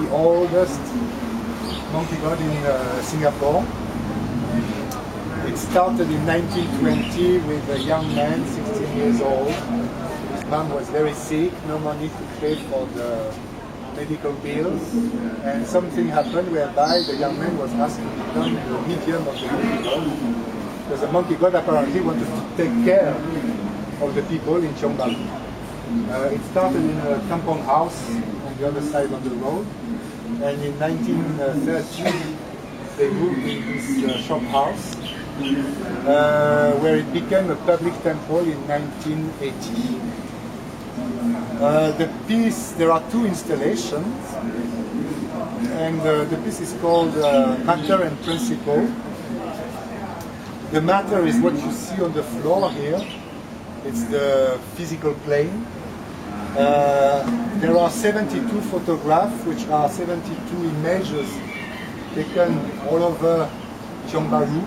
the oldest monkey god in Singapore. It started in 1920 with a young man, 16 years old. His mom was very sick, no money to pay for the medical bills, and something happened whereby the young man was asked to become the medium of the monkey god, because the monkey god apparently wanted to take care of the people in Tiongbalu. It started in a kampong house on the other side of the road, and in 1930 they moved in this shop house, where it became a public temple in 1980. There are two installations, and the piece is called Matter and Principle. The matter is what you see on the floor here. It's the physical plane. There are 72 photographs, which are 72 images taken all over Tiongbalu,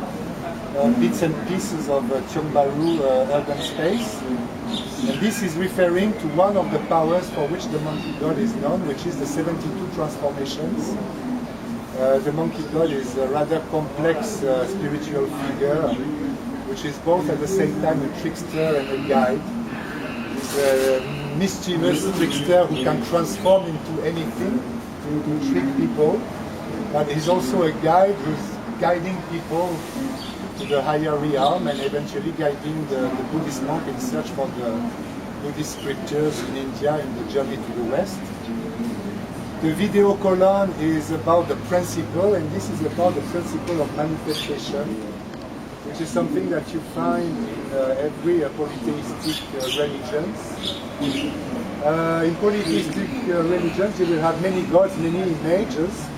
bits and pieces of Tiongbalu urban space. And this is referring to one of the powers for which the monkey god is known, which is the 72 transformations. The monkey god is a rather complex spiritual figure, which is both at the same time a trickster and a guide. He's a mischievous trickster who can transform into anything to trick people, but he's also a guide who's guiding people to the higher realm and eventually guiding the Buddhist monk in search for the Buddhist scriptures in India in the journey to the West. The video column is about the principle, and this is about the principle of manifestation, which is something that you find in every polytheistic religions. In polytheistic religions you will have many gods, many images,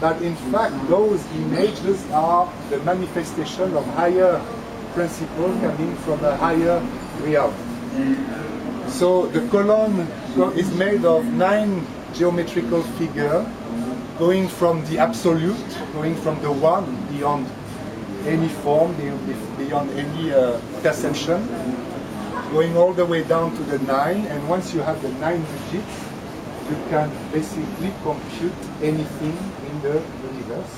but in fact those images are the manifestation of higher principles coming from a higher realm. So the column is made of 9 geometrical figures, going from the absolute, going from the one beyond any form, beyond any perception, going all the way down to the 9, and once you have the 9 digits, you can basically compute anything in the universe.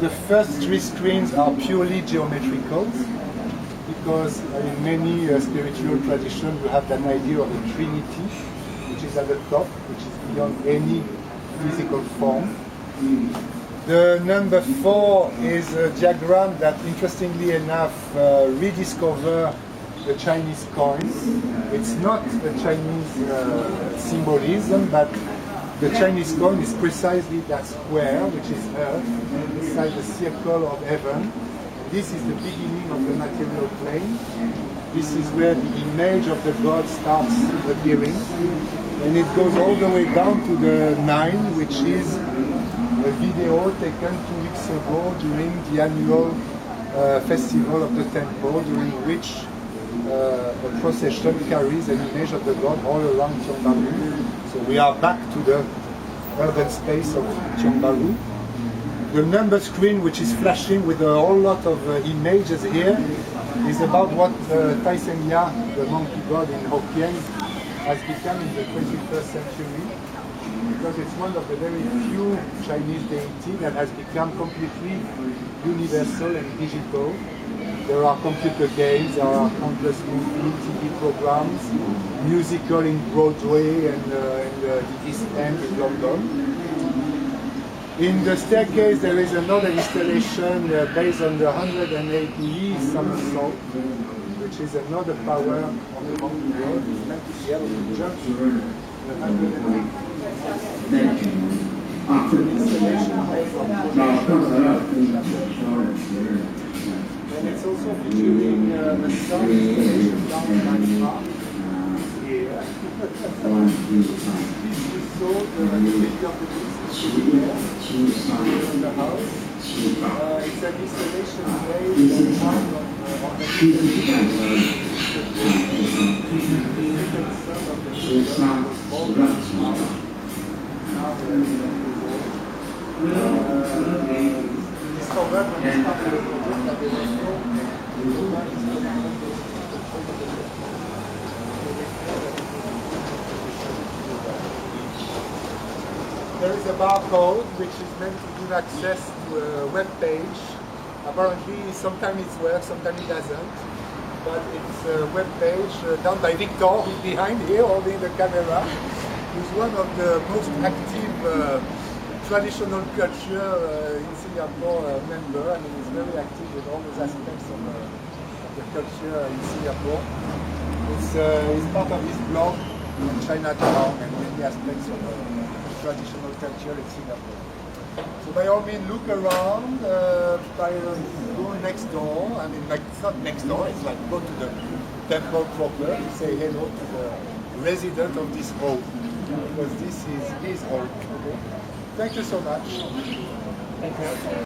The first 3 screens are purely geometrical, because in many spiritual traditions you have that idea of a trinity, which is at the top, which is beyond any physical form. The number 4 is a diagram that, interestingly enough, rediscover the Chinese coins. It's not a Chinese symbolism, but the Chinese coin is precisely that square, which is Earth, inside the circle of heaven. This is the beginning of the material plane. This is where the image of the god starts appearing, and it goes all the way down to the 9, which is a video taken 2 weeks ago during the annual festival of the temple, during which a procession carries an image of the god all around Tiongbalu. So we are back to the urban space of Tiongbalu. The number screen, which is flashing with a whole lot of images here, is about what Tai Seng Ya, the monkey god in Hokkien, has become in the 21st century, because it's one of the very few Chinese deities that has become completely universal and digital. There are computer games, there are countless movies, TV programs, musical in Broadway and the East End in London. In the staircase there is another installation based on the 180 somersault, which is another power of the monkey god. It's meant to be able to jump the 180. Installation and it's also featuring a sound installation down in my park here. So the video of the piece in the house. It's an installation based on There is a barcode which is meant to give access to a web page. Apparently, sometimes it works, sometimes it doesn't. But it's a web page done by Victor, who's behind here, holding the camera. He's one of the most active traditional culture in Singapore member. I mean, he's very active with all those aspects of the culture in Singapore. It's part of his blog on Chinatown and many aspects of traditional culture in Singapore. So by all means, look around, go next door. I mean, like, it's not next door, it's like go to the temple proper, you say hello to the resident of this hall, because this is his hall. Okay? Thank you so much. Thank you.